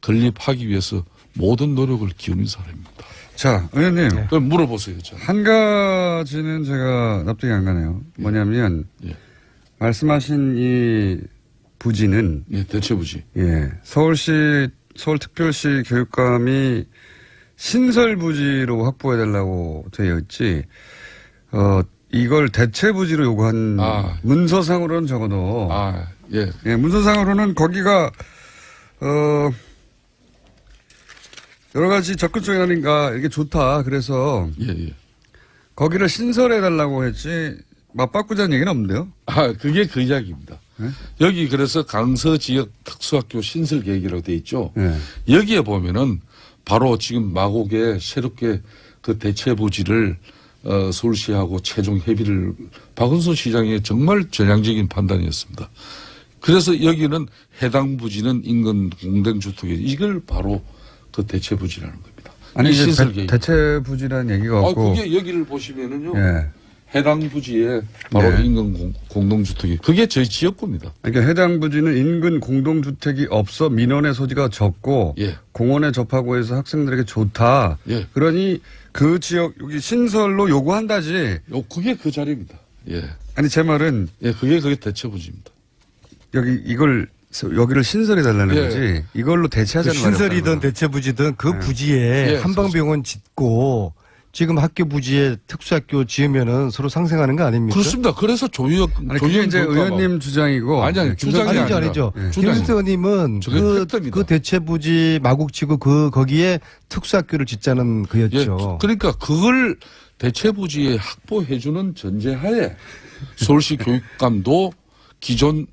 건립하기 위해서 모든 노력을 기울인 사람입니다. 자, 의원님. 그럼 물어보세요. 저는. 한 가지는 제가 납득이 안 가네요. 뭐냐면, 예. 말씀하신 이 부지는, 예, 대체부지. 예, 서울특별시 교육감이 신설부지로 확보해달라고 되어 있지, 이걸 대체부지로 요구한 문서상으로는 적어도, 예. 예, 문서상으로는 거기가, 여러 가지 접근성이 아닌가, 이게 좋다. 그래서, 예. 거기를 신설해달라고 했지, 맞바꾸자는 얘기는 없는데요? 그게 그 이야기입니다. 네? 여기 그래서 강서 지역 특수학교 신설 계획이라고 돼 있죠. 네. 여기에 보면은 바로 지금 마곡에 새롭게 그 대체부지를 서울시하고 최종 협의를 박은순 시장의 정말 전향적인 판단이었습니다. 그래서 여기는 해당 부지는 인근 공동주택 이걸 바로 그 대체부지라는 겁니다. 아니, 이제 신설 계획. 대체부지라는 얘기가 없고. 그게 여기를 보시면은요. 예. 해당 부지에 바로 네. 인근 공동주택이 그게 저희 지역구입니다. 그러니까 해당 부지는 인근 공동주택이 없어 민원의 소지가 적고 예. 공원에 접하고 해서 학생들에게 좋다. 예. 그러니 그 지역 여기 신설로 요구한다지. 그게 그 자리입니다. 예. 아니 제 말은 그게 대체부지입니다. 여기를 신설해 달라는 예. 거지. 이걸로 대체하자는 말이야. 신설이든 대체부지든 그 부지에 한방병원 짓고 지금 학교 부지에 특수학교 지으면은 서로 상생하는 거 아닙니까? 그렇습니다. 그래서 그게 이제 의원님 주장이고. 아니 주장이 아니죠. 김수태 의원님은 그 대체부지 마곡지구 거기에 특수학교를 짓자는 그였죠. 그러니까 그걸 대체부지에 확보해주는 전제하에 서울시 교육감도 기존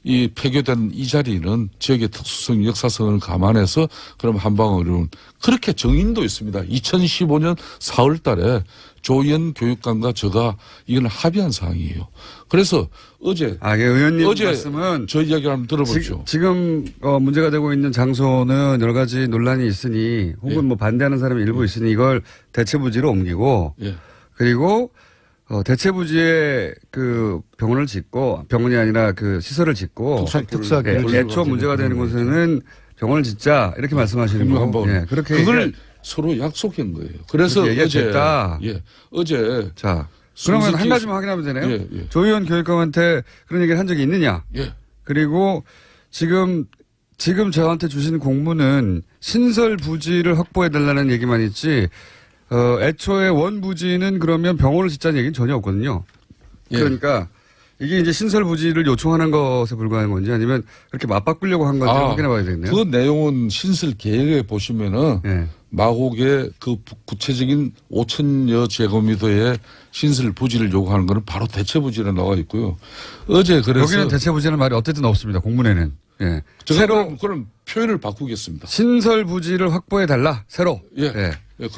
이 폐교된 이 자리는 지역의 특수성, 역사성을 감안해서 그럼 한방으로는 그렇게 정인도 있습니다. 2015년 4월 달에 조희연 교육감과 제가 이건 합의한 사항이에요. 그래서 어제 의원님 말씀은 저 이야기를 한번 들어보죠. 지금 문제가 되고 있는 장소는 여러 가지 논란이 있으니 혹은 뭐 반대하는 사람이 일부 있으니 이걸 대체부지로 옮기고 그리고 대체부지에 그 병원을 짓고 병원이 아니라 그 시설을 짓고 특수학교를 애초 문제가 되는 곳에는 병원을 짓자 이렇게 말씀하시는 거. 그렇게 그걸 서로 약속한 거예요. 그래서 어제 자 그러면 한 가지만 확인하면 되네요. 조희연 교육감한테 그런 얘기를 한 적이 있느냐? 그리고 지금 저한테 주신 공문은 신설 부지를 확보해 달라는 얘기만 있지. 애초에 원부지는 그러면 병원을 짓자는 얘기는 전혀 없거든요. 그러니까 이게 이제 신설 부지를 요청하는 것에 불과한 건지 아니면 그렇게 맞바꾸려고 한 건지 확인해 봐야 되겠네요. 그 내용은 신설 계획에 보시면은 마곡의 그 구체적인 5,000여 제곱미터의 신설 부지를 요구하는 거는 바로 대체부지로 나와 있고요. 어제 그래서 여기는 대체부지는 말이 어쨌든 없습니다. 공문에는. 새로 그럼 표현을 바꾸겠습니다. 신설 부지를 확보해 달라. 새로.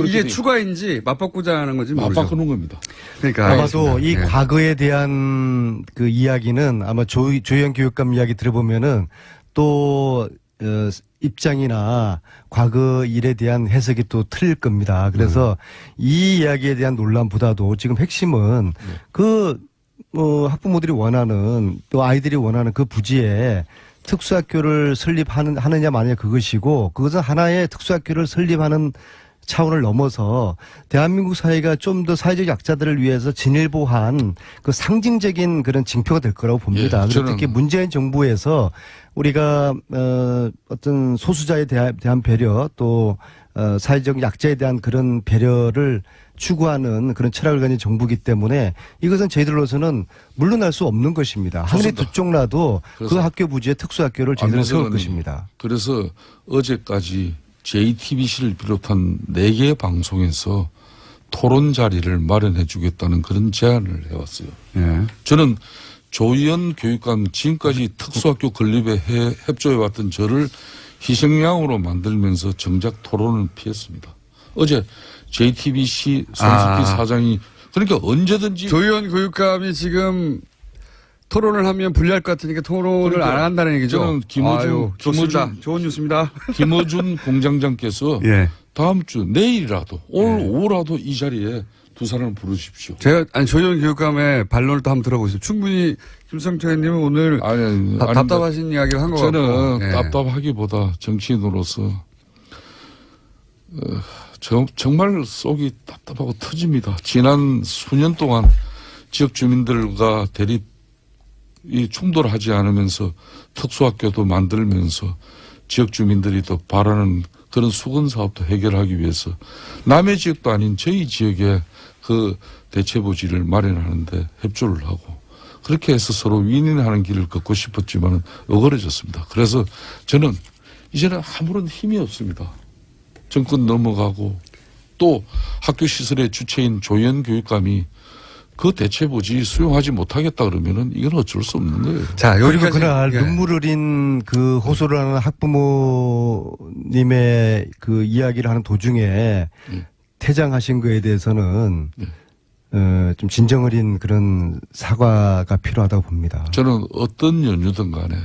이게 추가인지 맞바꾸자는 건지 모르죠. 맞바꾸는 겁니다. 그러니까 아마도 이 과거에 대한 그 이야기는 아마 조희연 교육감 이야기 들어보면은 또 입장이나 과거 일에 대한 해석이 또 틀릴 겁니다. 그래서 이 이야기에 대한 논란보다도 지금 핵심은 학부모들이 원하는 또 아이들이 원하는 그 부지에 특수학교를 설립하느냐 마느냐 그것이고 그것은 하나의 특수학교를 설립하는 차원을 넘어서 대한민국 사회가 좀 더 사회적 약자들을 위해서 진일보한 그 상징적인 그런 징표가 될 거라고 봅니다. 예, 특히 문재인 정부에서 우리가 어떤 소수자에 대한 배려 또 사회적 약자에 대한 그런 배려를 추구하는 그런 철학을 가진 정부이기 때문에 이것은 저희들로서는 물러날 수 없는 것입니다. 하늘이 두 쪽 나도 그 학교 부지에 특수학교를 저희들은 세울 것입니다. 그래서 어제까지 JTBC를 비롯한 4개 방송에서 토론 자리를 마련해 주겠다는 그런 제안을 해왔어요. 예. 저는 조희연 교육감 지금까지 특수학교 건립에 협조해왔던 저를 희생양으로 만들면서 정작 토론을 피했습니다. 어제 JTBC 손석희 사장이 그러니까 언제든지 조희연 교육감이 지금 토론을 하면 불리할 것 같으니까 토론을 그러니까 안 한다는 얘기죠. 저는 좋습니다. 좋은 뉴스입니다. 김어준 공장장께서 예. 다음 주 내일이라도 오늘 오후라도 이 자리에 두 사람을 부르십시오. 제가 조희연 교육감의 반론을 또 한번 들어보겠습니다. 충분히 김성태 의원님은 오늘 답답하신 이야기를 한 것 같고. 저는 예. 답답하기보다 정치인으로서 정말 속이 답답하고 터집니다. 지난 수년 동안 지역 주민들과 대립이 충돌하지 않으면서 특수학교도 만들면서 지역 주민들이 또 바라는 그런 수건 사업도 해결하기 위해서 남의 지역도 아닌 저희 지역에 그 대체부지를 마련하는데 협조를 하고 그렇게 해서 서로 윈윈하는 길을 걷고 싶었지만 어그러졌습니다. 그래서 저는 이제는 아무런 힘이 없습니다. 정권 넘어가고 또 학교 시설의 주체인 조희연 교육감이 그 대체부지 수용하지 못하겠다 그러면은 이건 어쩔 수 없는 거예요. 자, 그리고 여기까지. 그날 예. 눈물 어린 그 호소를 하는 학부모님의 그 이야기를 하는 도중에 퇴장하신 거에 대해서는 좀 진정 어린 그런 사과가 필요하다고 봅니다. 저는 어떤 연유든 간에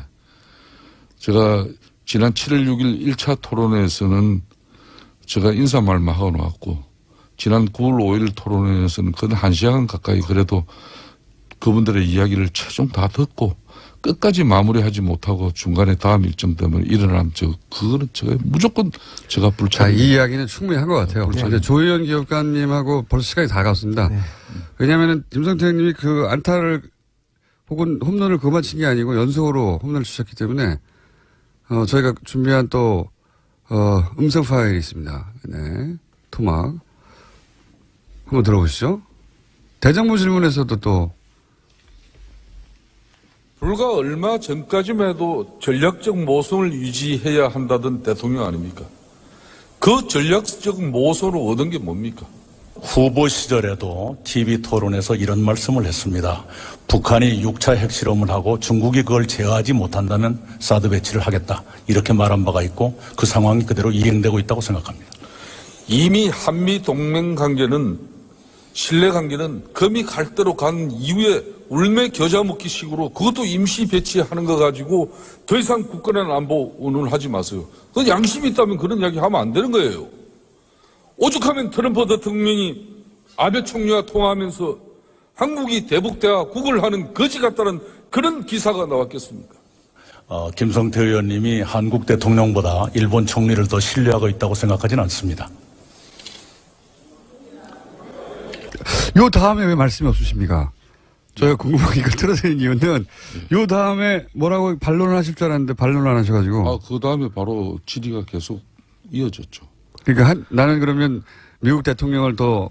제가 지난 7월 6일 1차 토론회에서는 제가 인사말만 하고 나왔고 지난 9월 5일 토론회에서는 근 1시간 가까이 그래도 그분들의 이야기를 최종 다 듣고 끝까지 마무리하지 못하고 중간에 다음 일정 때문에 일어난 그거는 제가 무조건 제가 자, 불찰. 이 이야기는 충분히 한 것 같아요. 이제 조희연 교육감님하고 벌써 시간이 다 갔습니다. 네. 왜냐하면 김성태 님이 그 안타를 혹은 홈런을 그만 친 게 아니고 연속으로 홈런을 치셨기 때문에 저희가 준비한 또 음성 파일이 있습니다. 네, 토막 한번 들어보시죠. 대정부 질문에서도 또 불과 얼마 전까지만 해도 전략적 모성을 유지해야 한다던 대통령 아닙니까? 그 전략적 모성을 얻은 게 뭡니까? 후보 시절에도 TV 토론에서 이런 말씀을 했습니다. 북한이 6차 핵실험을 하고 중국이 그걸 제어하지 못한다면 사드 배치를 하겠다. 이렇게 말한 바가 있고 그 상황이 그대로 이행되고 있다고 생각합니다. 이미 한미 동맹 관계는 신뢰 관계는 금이 갈 대로 간 이후에 울매 겨자 먹기 식으로 그것도 임시 배치하는 거 가지고 더 이상 국가는 안보 운운하지 마세요. 그건 양심이 있다면 그런 이야기 하면 안 되는 거예요. 오죽하면 트럼프 대통령이 아베 총리와 통화하면서 한국이 대북대화 하는 거지 같다는 그런 기사가 나왔겠습니까? 김성태 의원님이 한국 대통령보다 일본 총리를 더 신뢰하고 있다고 생각하지는 않습니다. 요 다음에 왜 말씀이 없으십니까? 저희가 궁금한 이걸 틀어드린 이유는 요 다음에 뭐라고 반론을 하실 줄 알았는데 반론을 안 하셔가지고. 그 다음에 바로 질의가 계속 이어졌죠. 그러니까 나는 그러면 미국 대통령을 더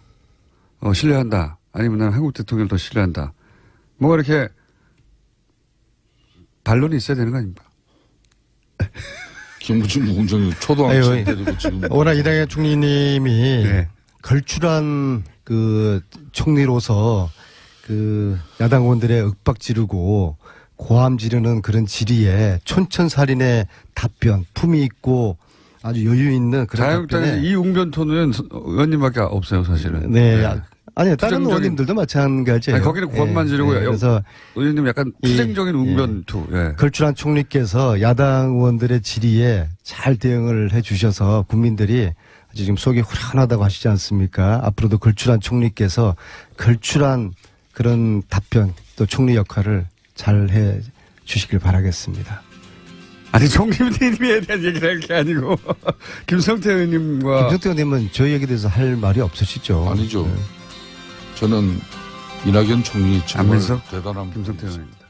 신뢰한다. 아니면 나는 한국 대통령을 더 신뢰한다. 뭐가 이렇게 반론이 있어야 되는 거 아닙니까? 김부중 공장이 초등학생 때도 지금. 워낙 이낙연 총리님이 네. 걸출한 그 총리로서 그 야당 의원들의 윽박 지르고 고함 지르는 그런 질의에 촌천살인의 답변, 품이 있고 아주 여유 있는 그런 자유한국당에 답변에 이 웅변토는 의원님밖에 없어요, 사실은. 네. 아니 다른 투쟁적인- 의원님들도 마찬가지예요. 아니, 거기는 고함만 지르고 그래서 의원님 약간 투쟁적인 웅변투. 예. 걸출한 총리께서 야당 의원들의 질의에 잘 대응을 해 주셔서 국민들이 아주 지금 속이 후련하다고 하시지 않습니까? 앞으로도 걸출한 총리께서 걸출한 그런 답변 또 총리 역할을 잘 해 주시길 바라겠습니다. 아니, 총리님에 대한 얘기를 할 게 아니고, 김성태 의원님과. 김성태 의원님은 저희 얘기에 대해서 할 말이 없으시죠? 아니죠. 저는 이낙연 총리 정말 안민석 대단한 김성태 분이었습니다. 의원입니다.